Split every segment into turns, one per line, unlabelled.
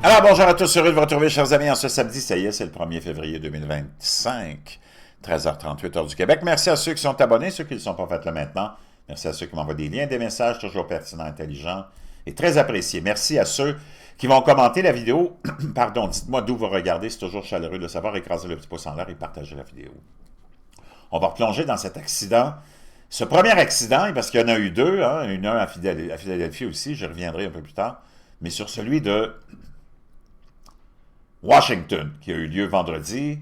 Alors, bonjour à tous, heureux de vous retrouver, chers amis, en ce samedi. Ça y est, c'est le 1er février 2025, 13h38, heure du Québec. Merci à ceux qui sont abonnés, ceux qui ne le sont pas, faites-le maintenant. Merci à ceux qui m'envoient des liens, des messages, toujours pertinents, intelligents et très appréciés. Merci à ceux qui vont commenter la vidéo. Pardon, dites-moi d'où vous regardez, c'est toujours chaleureux de savoir. Écraser le petit pouce en l'air et partager la vidéo. On va replonger dans cet accident. Ce premier accident, parce qu'il y en a eu deux, hein, un à Philadelphie aussi, je reviendrai un peu plus tard, mais sur celui de Washington, qui a eu lieu vendredi,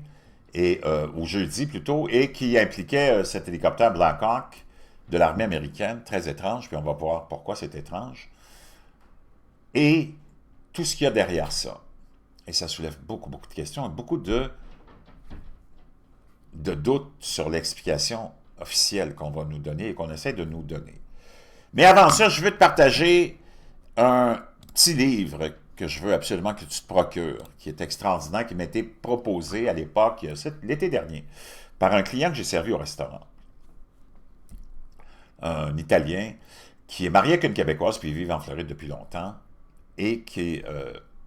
ou jeudi plutôt, et qui impliquait cet hélicoptère Black Hawk de l'armée américaine, très étrange, puis on va voir pourquoi c'est étrange, et tout ce qu'il y a derrière ça. Et ça soulève beaucoup de questions, beaucoup de doutes sur l'explication officielle qu'on va nous donner et qu'on essaie de nous donner. Mais avant ça, je veux te partager un petit livre que je veux absolument que tu te procures, qui est extraordinaire, qui m'a été proposé à l'époque, l'été dernier, par un client que j'ai servi au restaurant. Un Italien qui est marié avec une Québécoise, puis il vit en Floride depuis longtemps, et qui,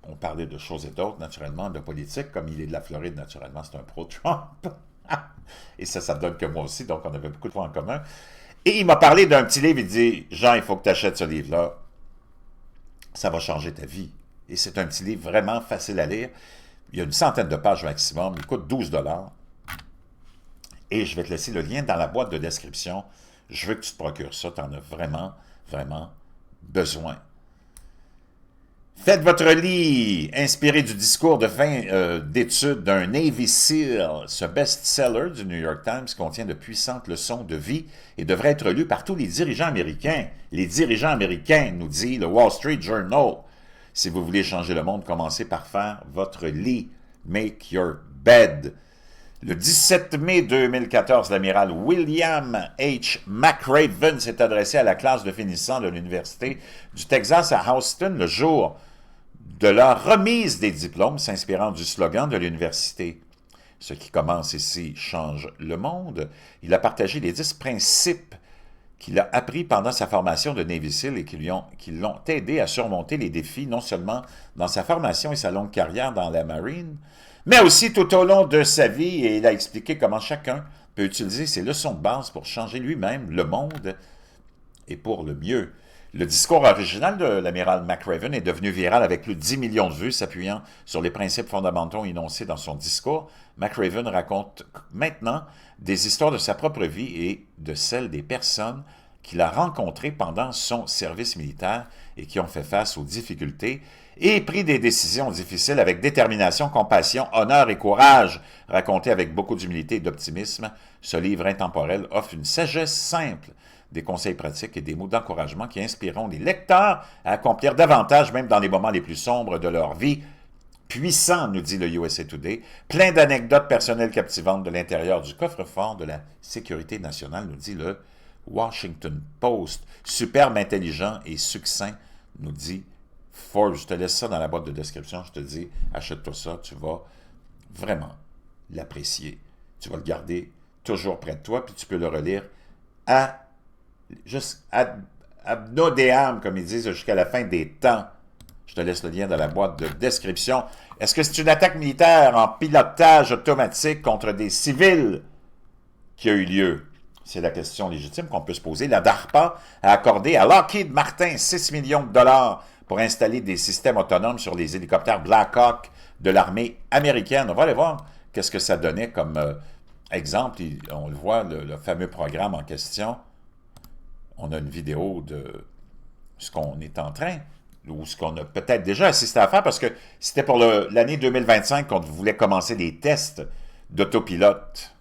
on parlait de choses et d'autres, naturellement, de politique, comme il est de la Floride, naturellement, c'est un pro-Trump. Et ça me donne que moi aussi, donc on avait beaucoup de points en commun. Et il m'a parlé d'un petit livre, il dit « Jean, il faut que tu achètes ce livre-là. Ça va changer ta vie. » Et c'est un petit livre vraiment facile à lire. Il y a une centaine de pages maximum. Il coûte 12 $. Et je vais te laisser le lien dans la boîte de description. Je veux que tu te procures ça. Tu en as vraiment, vraiment besoin. Faites votre lit, inspiré du discours de fin d'études d'un Navy SEAL. Ce best-seller du New York Times contient de puissantes leçons de vie et devrait être lu par tous les dirigeants américains. Les dirigeants américains, nous dit le Wall Street Journal. Si vous voulez changer le monde, commencez par faire votre lit. Make your bed. Le 17 mai 2014, l'amiral William H. McRaven s'est adressé à la classe de finissants de l'Université du Texas à Houston le jour de leur remise des diplômes, s'inspirant du slogan de l'université. Ce qui commence ici change le monde. Il a partagé les 10 principes qu'il a appris pendant sa formation de Navy SEAL et qui l'ont aidé à surmonter les défis, non seulement dans sa formation et sa longue carrière dans la Marine, mais aussi tout au long de sa vie, et il a expliqué comment chacun peut utiliser ses leçons de base pour changer lui-même, le monde, et pour le mieux. Le discours original de l'amiral McRaven est devenu viral avec plus de 10 millions de vues, s'appuyant sur les principes fondamentaux énoncés dans son discours. McRaven raconte maintenant des histoires de sa propre vie et de celles des personnes qu'il a rencontrées pendant son service militaire et qui ont fait face aux difficultés et pris des décisions difficiles avec détermination, compassion, honneur et courage. Raconté avec beaucoup d'humilité et d'optimisme, ce livre intemporel offre une sagesse simple, des conseils pratiques et des mots d'encouragement qui inspireront les lecteurs à accomplir davantage, même dans les moments les plus sombres de leur vie. Puissant, nous dit le USA Today, plein d'anecdotes personnelles captivantes de l'intérieur du coffre-fort de la sécurité nationale, nous dit le Washington Post. Superbe, intelligent et succinct, nous dit Forbes. Je te laisse ça dans la boîte de description, je te dis, achète-toi ça, tu vas vraiment l'apprécier. Tu vas le garder toujours près de toi, puis tu peux le relire juste ad nauseam, comme ils disent, jusqu'à la fin des temps. Je te laisse le lien dans la boîte de description. Est-ce que c'est une attaque militaire en pilotage automatique contre des civils qui a eu lieu? C'est la question légitime qu'on peut se poser. La DARPA a accordé à Lockheed Martin 6 millions de dollars pour installer des systèmes autonomes sur les hélicoptères Black Hawk de l'armée américaine. On va aller voir qu'est-ce que ça donnait comme exemple. On le voit, le fameux programme en question. On a une vidéo de ce qu'on est en train, ou ce qu'on a peut-être déjà assisté à faire, parce que c'était pour l'année 2025 qu'on voulait commencer des tests d'autopilote.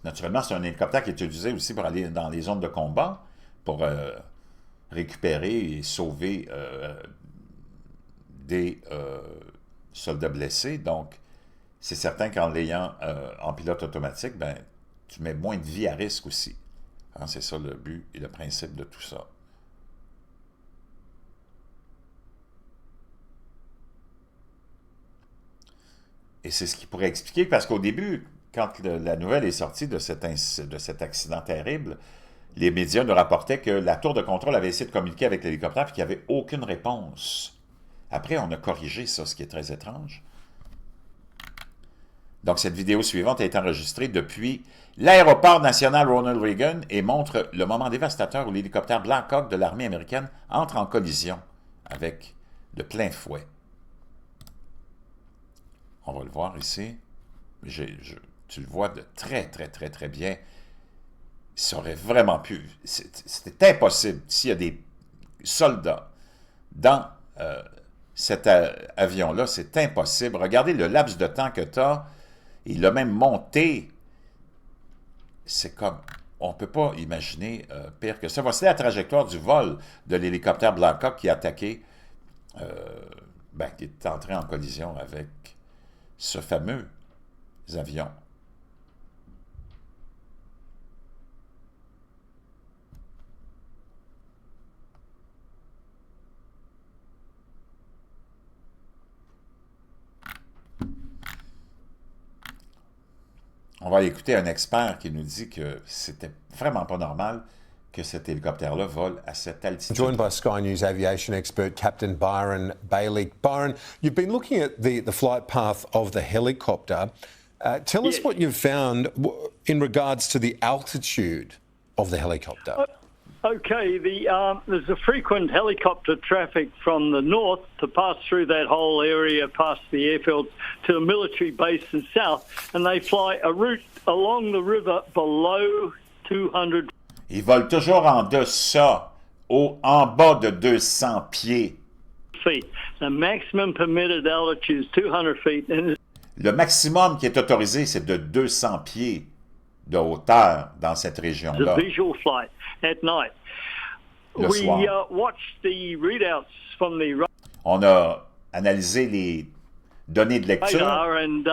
Naturellement, c'est un hélicoptère qui est utilisé aussi pour aller dans les zones de combat, pour récupérer et sauver des soldats blessés. Donc, c'est certain qu'en l'ayant en pilote automatique, ben, tu mets moins de vie à risque aussi. Hein, c'est ça le but et le principe de tout ça. Et c'est ce qui pourrait expliquer, parce qu'au début, quand la nouvelle est sortie de cet accident terrible, les médias nous rapportaient que la tour de contrôle avait essayé de communiquer avec l'hélicoptère et qu'il n'y avait aucune réponse. Après, on a corrigé ça, ce qui est très étrange. Donc, cette vidéo suivante a été enregistrée depuis l'aéroport national Ronald Reagan et montre le moment dévastateur où l'hélicoptère Black Hawk de l'armée américaine entre en collision avec de plein fouet. On va le voir ici. Tu le vois de très, très, très, très bien. Ça aurait vraiment pu... C'était impossible. S'il y a des soldats dans cet avion-là, c'est impossible. Regardez le laps de temps que tu as. Il a même monté. C'est comme... On ne peut pas imaginer pire que ça. Voici la trajectoire du vol de l'hélicoptère Black Hawk qui a attaqué, qui est entré en collision avec ce fameux avion. On va écouter un expert qui nous dit que c'était vraiment pas normal que cet hélicoptère-là vole à cette altitude.
Joined by Sky News aviation expert Captain Byron Bailey. Byron, you've been looking at the flight path of the helicopter. Tell us what you've found in regards to the altitude of the helicopter.
Okay, there's a frequent helicopter traffic from the north to pass through that whole area, past the airfields, to a military base in south, and they fly a route along the river below 200.
Ils volent toujours en deçà, en bas de 200 pieds.
Feet. The maximum permitted altitude is 200 feet.
Le maximum qui est autorisé, c'est de 200 pieds de hauteur dans cette région-là.
The visual flight at night.
Le soir.
We watched the readouts from the
On a analysé les données de lecture.
radar, and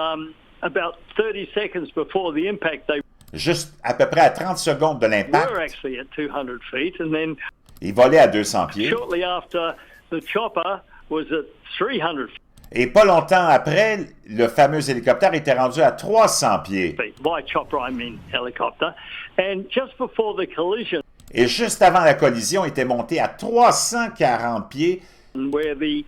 about 30 seconds before the impact, they
Juste à peu près à 30 secondes de
were
l'impact,
actually at 200 feet, and then
ils volaient à 200 pieds.
shortly after, the chopper was at 300
Et pas longtemps après, le fameux hélicoptère était rendu à 300 pieds.
feet. By chopper, I mean helicopter. And just before the collision,
Et juste avant la collision, il était monté à 340 pieds.
where the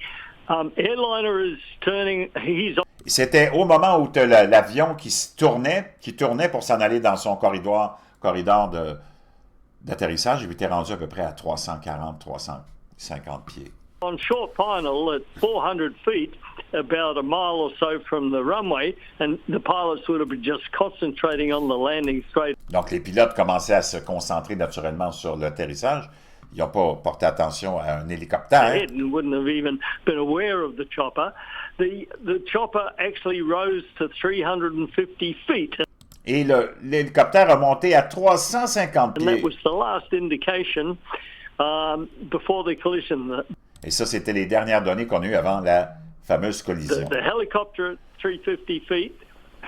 airliner is turning, he's
C'était au moment où tu as l'avion qui tournait pour s'en aller dans son corridor d'atterrissage. Il était rendu à peu près à 340, 350 pieds.
on short final at 400 feet, about a mile or so from the runway, and the pilots would have been just concentrating on the landing straight
Donc, les pilotes commençaient à se concentrer naturellement sur l'atterrissage. Ils n'ont pas porté attention à un hélicoptère.
ahead and wouldn't have even been aware of the chopper. The chopper actually rose to 350 feet,
Et l'hélicoptère a monté à 350
and that
pieds.
was the last indication before the collision.
Et ça, c'était les dernières données qu'on a eues avant la fameuse collision.
The helicopter at 350 feet,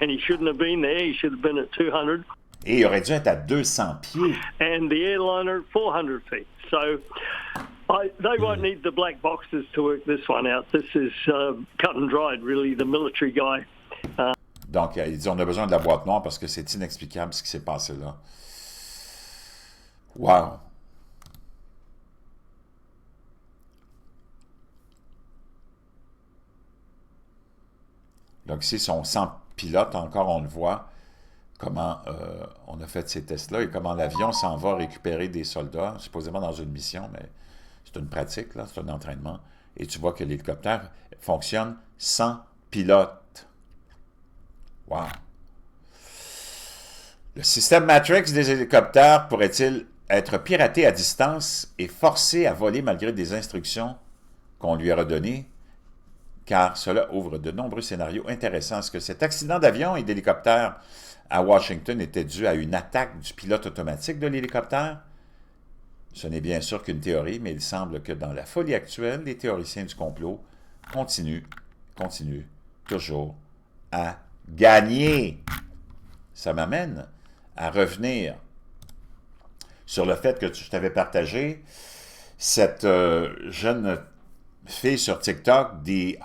and he shouldn't have been there. He should have been at 200.
Et il aurait dû être à 200 pieds.
And the airliner 400 feet. So they won't need the black boxes to work this one out. This is cut and dried, really, the military guy.
Donc, il dit on a besoin de la boîte noire parce que c'est inexplicable ce qui s'est passé là. Wow! Donc ici, sont 100 pilotes, encore on le voit, comment on a fait ces tests-là et comment l'avion s'en va récupérer des soldats, supposément dans une mission, mais c'est une pratique, là, c'est un entraînement. Et tu vois que l'hélicoptère fonctionne sans pilote. Wow! Le système Matrix des hélicoptères pourrait-il être piraté à distance et forcé à voler malgré des instructions qu'on lui a redonnées? Car cela ouvre de nombreux scénarios intéressants. Est-ce que cet accident d'avion et d'hélicoptère à Washington était dû à une attaque du pilote automatique de l'hélicoptère? Ce n'est bien sûr qu'une théorie, mais il semble que dans la folie actuelle, les théoriciens du complot continuent toujours à gagner. Ça m'amène à revenir sur le fait que je t'avais partagé cette jeune fille sur TikTok, des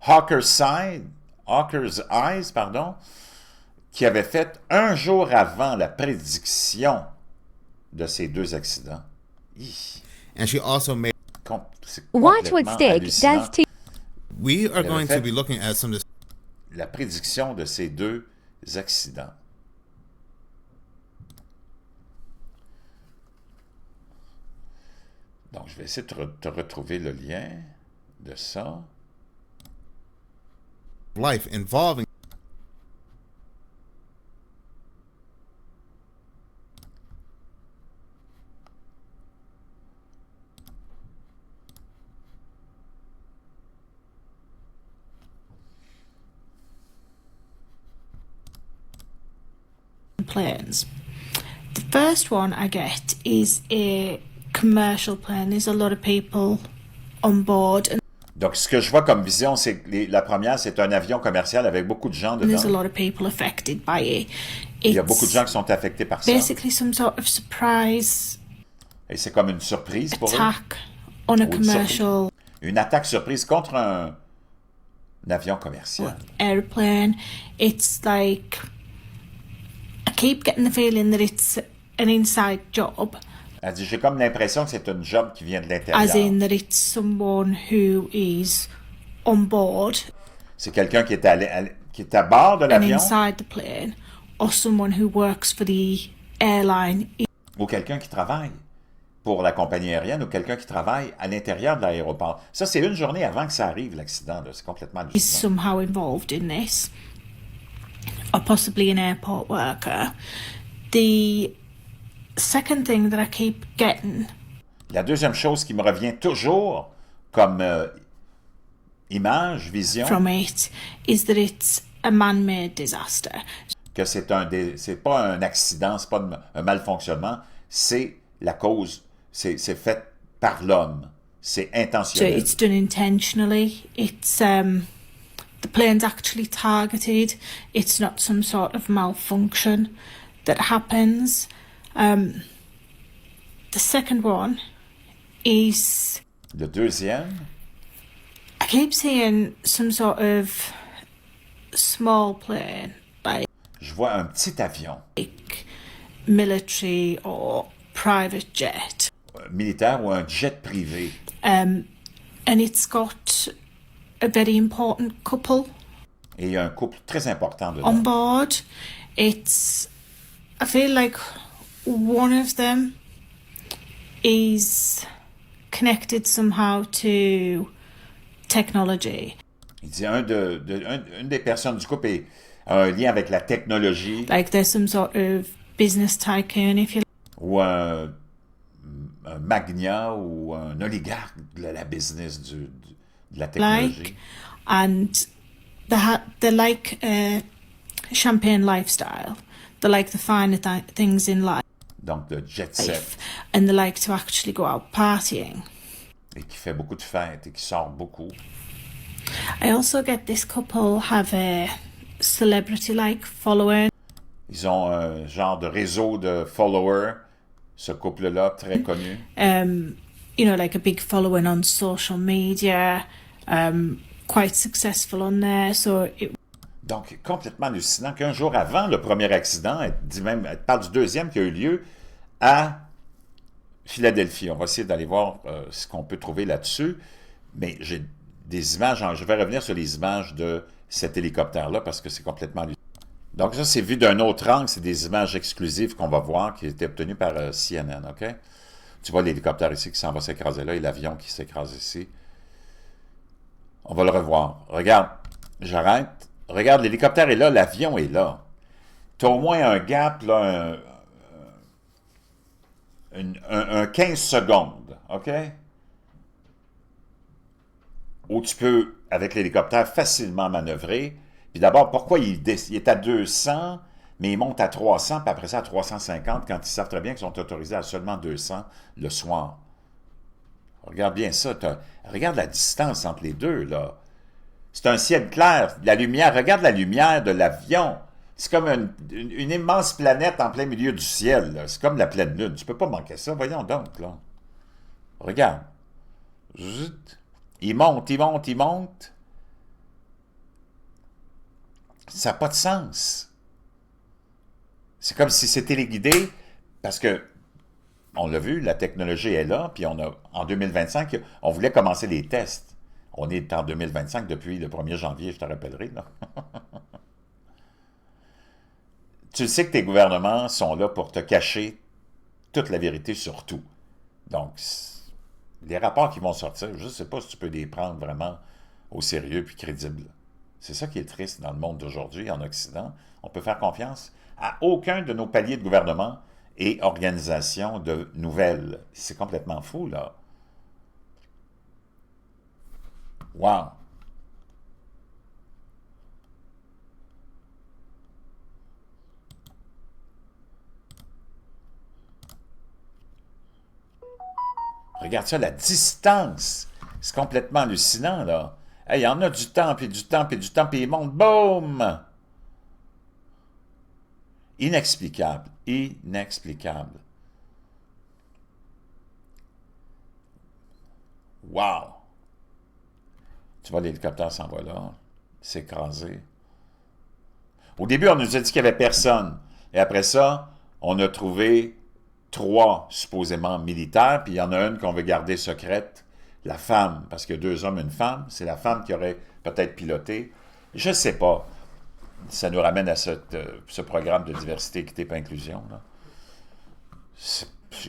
Hawker's Eyes, pardon, qui avait fait un jour avant la prédiction de ces deux accidents.
And she also made.
C'est
What would
complètement
stick
hallucinant.
does to
We are
avait
going
fait-
to be looking at some of this.
La prédiction de ces deux accidents. Donc, je vais essayer de te retrouver le lien de ça.
Life involving.
Planes. The first one I get is a commercial plane. There's a lot of people on board, and
Donc, ce que je vois comme vision, c'est que la première, c'est un avion commercial avec beaucoup de gens
there's a
dedans.
lot of people affected by it.
Il y a beaucoup de
It's
gens qui sont affectés par ça.
basically some sort of surprise
Et c'est comme une surprise pour eux.
attack on a
Ou une
commercial
Une attaque surprise contre un avion commercial.
airplane. It's like I keep getting the feeling that it's an inside job,
Elle dit, j'ai comme l'impression que c'est un job qui vient de
as
l'intérieur.
in that it's someone who is on board
C'est quelqu'un qui qui est à bord de
and
l'avion
inside the plane, or someone who works for the airline
ou quelqu'un qui travaille pour la compagnie aérienne ou quelqu'un qui travaille à l'intérieur de l'aéroport. Ça, c'est une journée avant que ça arrive, l'accident. C'est complètement
is
hallucinant.
somehow involved in this, or possibly an airport worker. The second thing that I keep getting
La deuxième chose qui me revient toujours comme image, vision,
from it is that it's a man-made disaster.
que c'est pas un accident, c'est pas un malfonctionnement, c'est la cause, c'est fait par l'homme. C'est
So
intentionnel.
it's done intentionally. It's the plane's actually targeted. It's not some sort of malfunction that happens. The second one is
Le deuxième,
I keep seeing some sort of small plane,
je vois un petit avion
like military or private jet,
militaire ou un jet privé.
and it's got a very important couple
Et il y a un couple très important dedans.
on board. I feel like one of them is connected somehow to technology.
Il dit une des personnes du couple a un lien avec la technologie
Like there's some sort of business tycoon, if you
ou un magnat ou un oligarque de la business de la technologie.
like, and they like a champagne lifestyle. They like the finer things in life,
Donc de jet set
and they like to actually go out partying.
et qui fait beaucoup de fêtes et qui sort beaucoup.
I also get this couple have a celebrity-like following.
Ils ont un genre de réseau de followers, ce couple-là, très connu.
Like a big following on social media, quite successful on there. So
Donc, complètement hallucinant qu'un jour avant le premier accident, elle parle du deuxième qui a eu lieu à Philadelphie. On va essayer d'aller voir ce qu'on peut trouver là-dessus. Mais j'ai des images, je vais revenir sur les images de cet hélicoptère-là parce que c'est complètement hallucinant. Donc ça, c'est vu d'un autre angle, c'est des images exclusives qu'on va voir qui étaient obtenues par CNN, OK? Tu vois l'hélicoptère ici qui s'en va s'écraser là et l'avion qui s'écrase ici. On va le revoir. Regarde, j'arrête. Regarde, l'hélicoptère est là, l'avion est là. Tu as au moins un gap, là, un 15 secondes, OK? Où tu peux, avec l'hélicoptère, facilement manœuvrer. Puis d'abord, pourquoi il est à 200, mais il monte à 300, puis après ça à 350, quand ils savent très bien qu'ils sont autorisés à seulement 200 le soir. Regarde bien ça. Regarde la distance entre les deux, là. C'est un ciel clair. La lumière, regarde la lumière de l'avion. C'est comme une immense planète en plein milieu du ciel, là. C'est comme la pleine lune. Tu peux pas manquer ça. Voyons donc, là. Regarde. Zut. Il monte, il monte, il monte. Ça n'a pas de sens. C'est comme si c'est téléguidé, parce que, on l'a vu, la technologie est là, puis en 2025, on voulait commencer les tests. On est en 2025 depuis le 1er janvier, je te rappellerai, là. Tu sais que tes gouvernements sont là pour te cacher toute la vérité sur tout. Donc, les rapports qui vont sortir, je ne sais pas si tu peux les prendre vraiment au sérieux puis crédibles. C'est ça qui est triste dans le monde d'aujourd'hui, en Occident. On peut faire confiance à aucun de nos paliers de gouvernement et organisations de nouvelles. C'est complètement fou, là. Wow! Regarde ça, la distance. C'est complètement hallucinant, là. Hey, il y en a du temps, puis du temps, puis du temps, puis il monte, boum! Inexplicable. Inexplicable. Wow! Tu vois, l'hélicoptère s'en va là. C'est écrasé. Au début, on nous a dit qu'il n'y avait personne. Et après ça, on a trouvé 3 supposément militaires, puis il y en a une qu'on veut garder secrète, la femme, parce qu'il y a 2 hommes et une femme. C'est la femme qui aurait peut-être piloté. Je ne sais pas. Ça nous ramène à ce programme de diversité, équité et inclusion.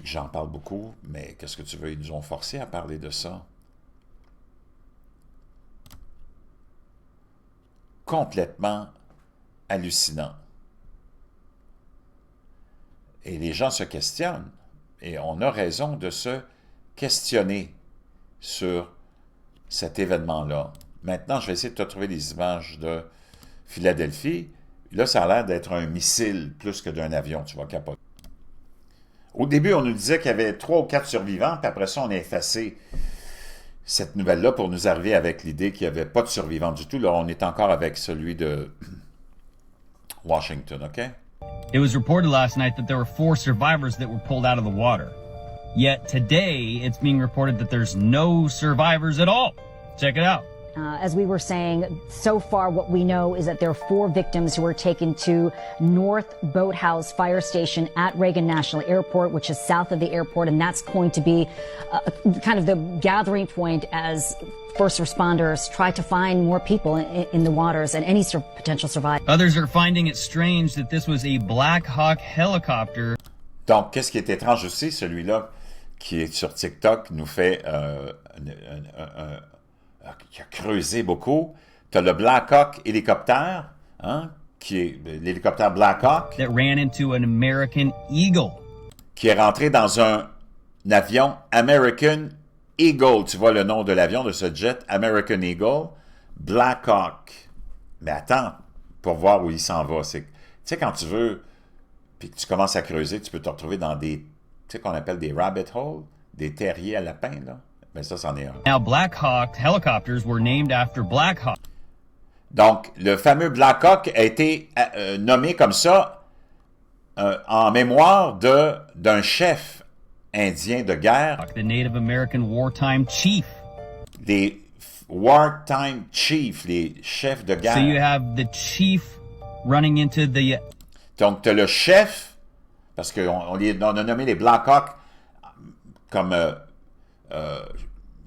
J'en parle beaucoup, mais qu'est-ce que tu veux? Ils nous ont forcés à parler de ça. Complètement hallucinant. Et les gens se questionnent. Et on a raison de se questionner sur cet événement-là. Maintenant, je vais essayer de te trouver des images de Philadelphie. Là, ça a l'air d'être un missile plus que d'un avion. Tu vas capoter. Au début, on nous disait qu'il y avait 3 ou 4 survivants, puis après ça, on a effacé cette nouvelle-là pour nous arriver avec l'idée qu'il n'y avait pas de survivants du tout. Là, on est encore avec celui de Washington, OK?
It was reported last night that there were 4 survivors that were pulled out of the water. Yet today, it's being reported that there's no survivors at all. Check it out.
As we were saying, so far what we know is that there are 4 victims who were taken to North Boathouse Fire Station at Reagan National Airport, which is south of the airport, and that's going to be kind of the gathering point as first responders try to find more people in the waters and any potential survivors.
Others are finding it strange that this was a Black Hawk helicopter.
Donc, qu'est-ce qui est étrange aussi, celui-là qui est sur TikTok nous fait qui a creusé beaucoup. Tu as le Black Hawk hélicoptère, hein, qui est l'hélicoptère Black Hawk,
that ran into an American Eagle,
qui est rentré dans un avion American Eagle. Tu vois le nom de l'avion, de ce jet, American Eagle, Black Hawk. Mais attends, pour voir où il s'en va. Tu sais, quand tu veux, puis que tu commences à creuser, tu peux te retrouver dans des, tu sais, qu'on appelle des rabbit holes, des terriers à lapins, là. Mais ça, c'en est un.
Now, Black Hawk helicopters were named after Black Hawk.
Donc, le fameux Black Hawk a été nommé comme ça en mémoire d'un chef indien de guerre.
The Native American wartime chief.
Les wartime chiefs, les chefs de guerre.
So you have the chief running into the...
Donc, tu as le chef, parce qu'on a nommé les Black Hawk comme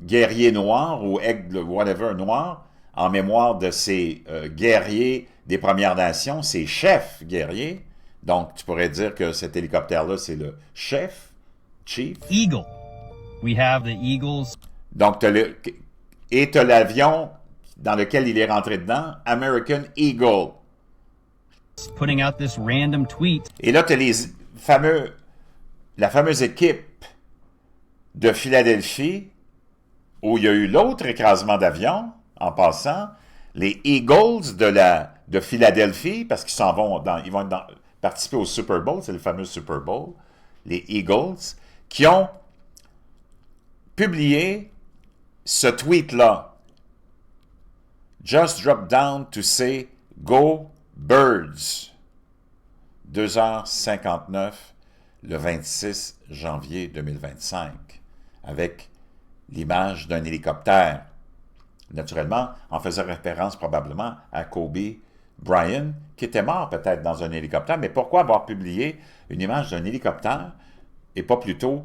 guerriers noirs ou aigle, whatever, noir, en mémoire de ces guerriers des Premières Nations, ces chefs guerriers. Donc, tu pourrais dire que cet hélicoptère-là, c'est le chef, chief.
Eagle. We have the Eagles.
Donc, tu as l'avion dans lequel il est rentré dedans, American Eagle.
Putting out this random tweet.
Et là, tu as la fameuse équipe de Philadelphie, où il y a eu l'autre écrasement d'avion, en passant, les Eagles de Philadelphie, parce qu'ils ils vont participer au Super Bowl, c'est le fameux Super Bowl, les Eagles, qui ont publié ce tweet-là. Just drop down to say go Birds. 2h59, le 26 janvier 2025, avec l'image d'un hélicoptère. Naturellement, en faisant référence probablement à Kobe Bryant, qui était mort peut-être dans un hélicoptère, mais pourquoi avoir publié une image d'un hélicoptère et pas plutôt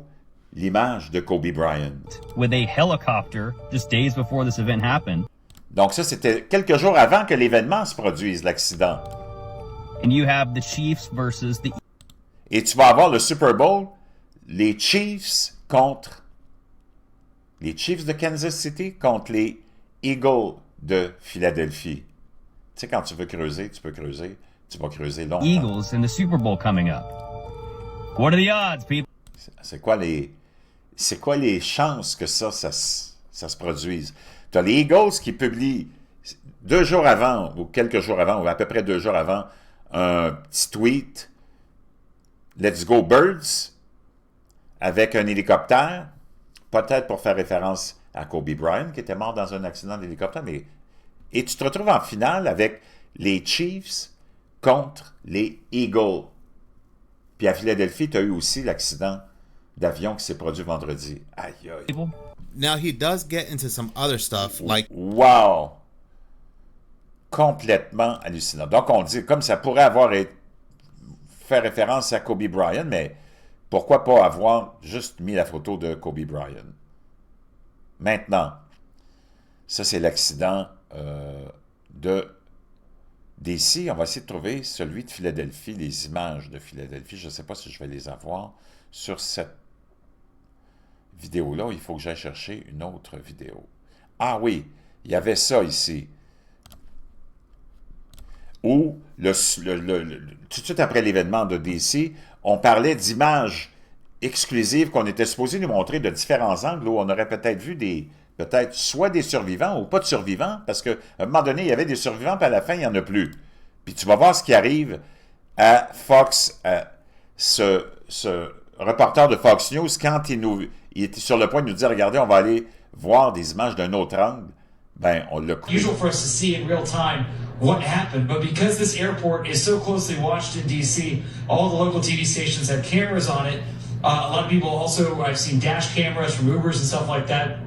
l'image de Kobe Bryant?
With a helicopter just days before this event happened.
Donc ça, c'était quelques jours avant que l'événement se produise, l'accident.
And you have the Chiefs versus the...
Et tu vas avoir le Super Bowl, les Chiefs de Kansas City contre les Eagles de Philadelphie. Tu sais, quand tu veux creuser, tu peux creuser, tu vas creuser longtemps.
Eagles in the Super Bowl coming up. What are the odds, people?
C'est quoi les chances que ça se produise? Tu as les Eagles qui publient 2 jours avant, ou quelques jours avant, ou à peu près 2 jours avant, un petit tweet, Let's go Birds, avec un hélicoptère, peut-être pour faire référence à Kobe Bryant, qui était mort dans un accident d'hélicoptère, mais... Et tu te retrouves en finale avec les Chiefs contre les Eagles. Puis à Philadelphie, tu as eu aussi l'accident d'avion qui s'est produit vendredi. Aïe, aïe.
Now he does get into some other stuff like
Wow! Complètement hallucinant. Donc on dit, comme ça pourrait faire référence à Kobe Bryant, mais pourquoi pas avoir juste mis la photo de Kobe Bryant? Maintenant, ça c'est l'accident de DC. On va essayer de trouver celui de Philadelphie, les images de Philadelphie. Je ne sais pas si je vais les avoir sur cette vidéo-là. Il faut que j'aille chercher une autre vidéo. Ah oui, il y avait ça ici. Où, tout de suite après l'événement de DC, on parlait d'images exclusives qu'on était supposé nous montrer de différents angles, où on aurait peut-être vu peut-être soit des survivants ou pas de survivants, parce qu'à un moment donné, il y avait des survivants, puis à la fin, il n'y en a plus. Puis tu vas voir ce qui arrive à Fox, à ce reporter de Fox News, quand il était sur le point de nous dire, regardez, on va aller voir des images d'un autre angle, ben, on l'a coupé.
Usual for us to see in real time what happened, but because this airport is so closely watched in DC, all the local TV stations have cameras on it. A lot of people also, I've seen dash cameras from Ubers and stuff like that.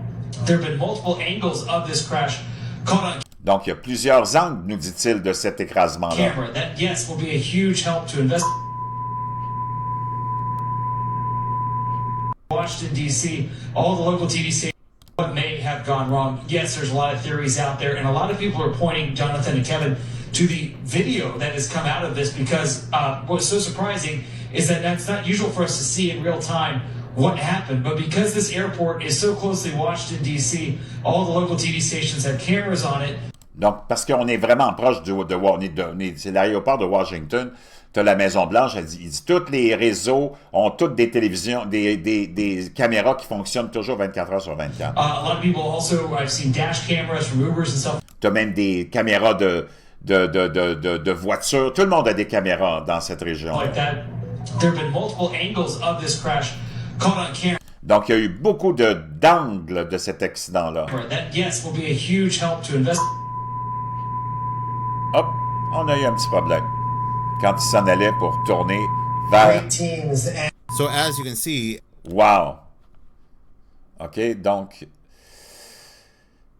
There have been multiple angles of this crash caught on
Donc, il y a plusieurs angles, nous dit-il, de cet écrasement-là.
camera. That, yes, will be a huge help to investigate. Watched in DC, all the local TV stations. What may have gone wrong? Yes, there's a lot of theories out there, and a lot of people are pointing, Jonathan and Kevin, to the video that has come out of this because what's so surprising is that that's not usual for us to see in real time what happened. But because this airport is so closely watched in DC, all the local TV stations have cameras on it.
Donc, parce qu'on est vraiment proche c'est l'aéroport de Washington, tu as la Maison-Blanche, il dit tous les réseaux ont toutes des télévisions, des caméras qui fonctionnent toujours 24 heures sur 24.
A lot of people also, I've seen dash cameras from Ubers and stuff.
Tu as même des caméras de voitures. Tout le monde a des caméras dans cette région.
Like that. There have been multiple angles of this crash caught on camera.
Donc, il y a eu beaucoup d'angles de cet accident-là.
That, yes, will be a huge help to investigate.
Hop, on a eu un petit problème. Quand il s'en allait pour tourner vers...
so as you can see,
Wow! OK, donc...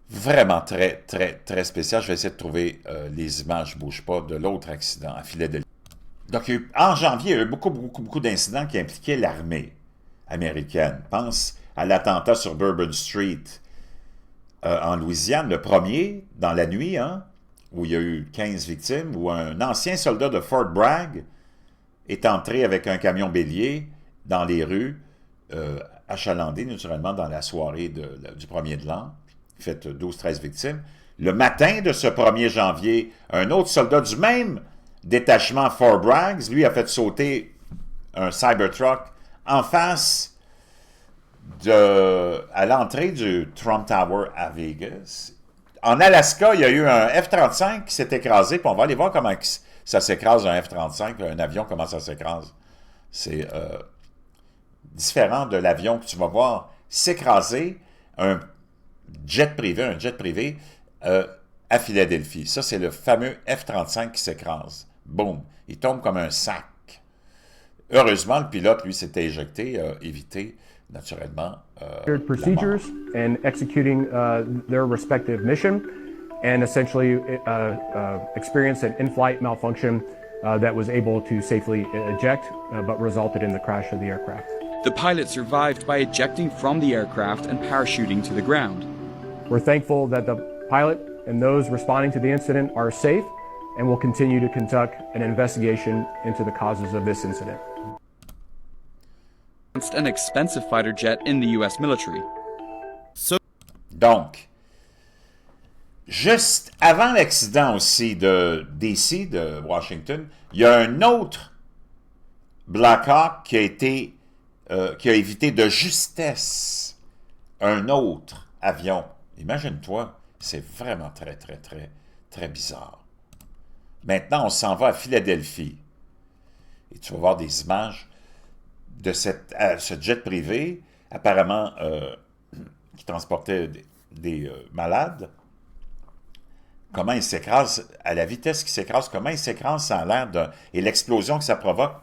Vraiment très, très, très spécial. Je vais essayer de trouver les images, bouge pas, de l'autre accident à Philadelphie. Donc, en janvier, il y a eu beaucoup d'incidents qui impliquaient l'armée américaine. Pense à l'attentat sur Bourbon Street en Louisiane, le premier, dans la nuit, hein, où il y a eu 15 victimes, où un ancien soldat de Fort Bragg est entré avec un camion bélier dans les rues, achalandé naturellement dans la soirée du 1er de l'an, fait 12-13 victimes. Le matin de ce 1er janvier, un autre soldat du même détachement Fort Bragg, lui, a fait sauter un Cybertruck en face à l'entrée du Trump Tower à Vegas. En Alaska, il y a eu un F-35 qui s'est écrasé, puis on va aller voir comment ça s'écrase, un F-35, un avion, comment ça s'écrase. C'est différent de l'avion que tu vas voir s'écraser, un jet privé à Philadelphie. Ça, c'est le fameux F-35 qui s'écrase. Boum! Il tombe comme un sac. Heureusement, le pilote, lui, s'était éjecté, a évité, naturellement,
procedures and executing their respective mission. and essentially experienced an in-flight malfunction that was able to safely eject, but resulted in the crash of the aircraft.
The pilot survived by ejecting from the aircraft and parachuting to the ground.
We're thankful that the pilot and those responding to the incident are safe, and will continue to conduct an investigation into the causes of this incident.
An expensive fighter jet in the U.S. military.
Donc, juste avant l'accident aussi de DC, de Washington, il y a un autre Black Hawk qui a évité de justesse un autre avion. Imagine-toi, c'est vraiment très, très, très, très bizarre. Maintenant, on s'en va à Philadelphie. Et tu vas voir des images de ce jet privé, apparemment qui transportait des malades. Comment il s'écrase, à la vitesse qu'il s'écrase, comment il s'écrase sans l'air et l'explosion que ça provoque.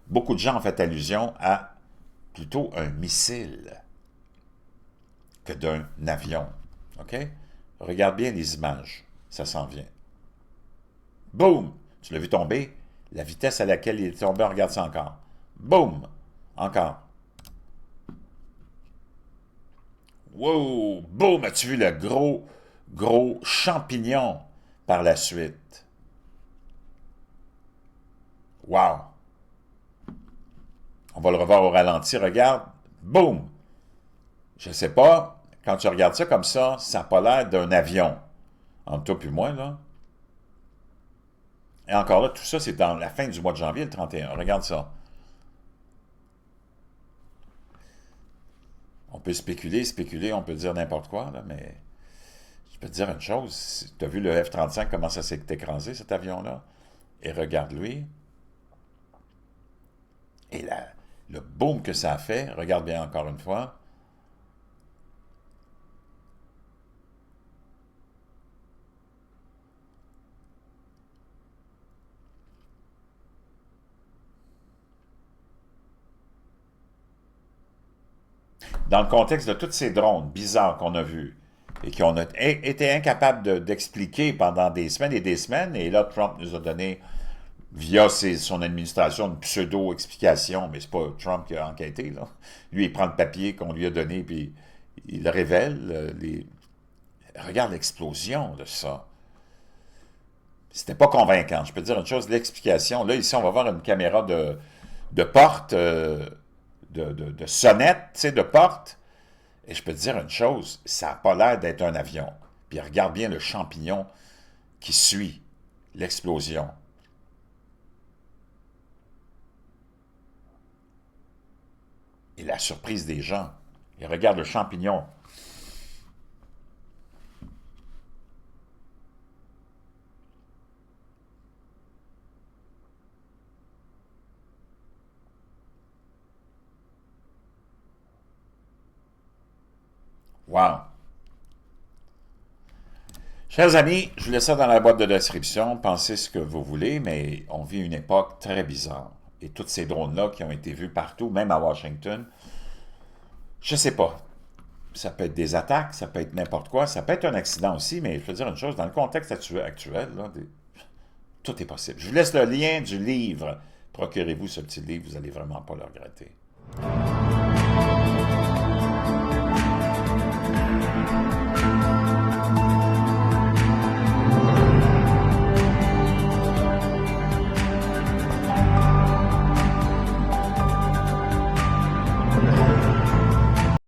Beaucoup de gens ont fait allusion à plutôt un missile que d'un avion. OK? Regarde bien les images. Ça s'en vient. Boum! Tu l'as vu tomber? La vitesse à laquelle il est tombé, regarde ça encore. Boum! Encore. Wow! Boum! As-tu vu le gros champignon par la suite? Wow! On va le revoir au ralenti. Regarde. Boum! Je sais pas, quand tu regardes ça comme ça n'a pas l'air d'un avion. Entre toi et moi, là. Et encore là, tout ça, c'est dans la fin du mois de janvier, le 31. Regarde ça. On peut spéculer, on peut dire n'importe quoi, là, mais je peux te dire une chose. Tu as vu le F-35, comment ça s'est écrasé, cet avion-là? Et regarde-lui. Et le boom que ça a fait, regarde bien encore une fois. Dans le contexte de tous ces drones bizarres qu'on a vus et qu'on a été incapables d'expliquer pendant des semaines et des semaines, et là, Trump nous a donné, via son administration, une pseudo-explication, mais c'est pas Trump qui a enquêté, là. Lui, il prend le papier qu'on lui a donné, puis il le révèle. Regarde l'explosion de ça. C'était pas convaincant. Je peux te dire une chose, l'explication. Là, ici, on va voir une caméra de porte... de sonnette, tu sais, de porte. Et je peux te dire une chose, ça n'a pas l'air d'être un avion. Puis regarde bien le champignon qui suit l'explosion. Et la surprise des gens. Et regarde le champignon. Wow! Chers amis, je vous laisse ça dans la boîte de description. Pensez ce que vous voulez, mais on vit une époque très bizarre. Et tous ces drones-là qui ont été vus partout, même à Washington, je ne sais pas. Ça peut être des attaques, ça peut être n'importe quoi, ça peut être un accident aussi, mais je veux dire une chose, dans le contexte actuel, là, tout est possible. Je vous laisse le lien du livre. Procurez-vous ce petit livre, vous n'allez vraiment pas le regretter.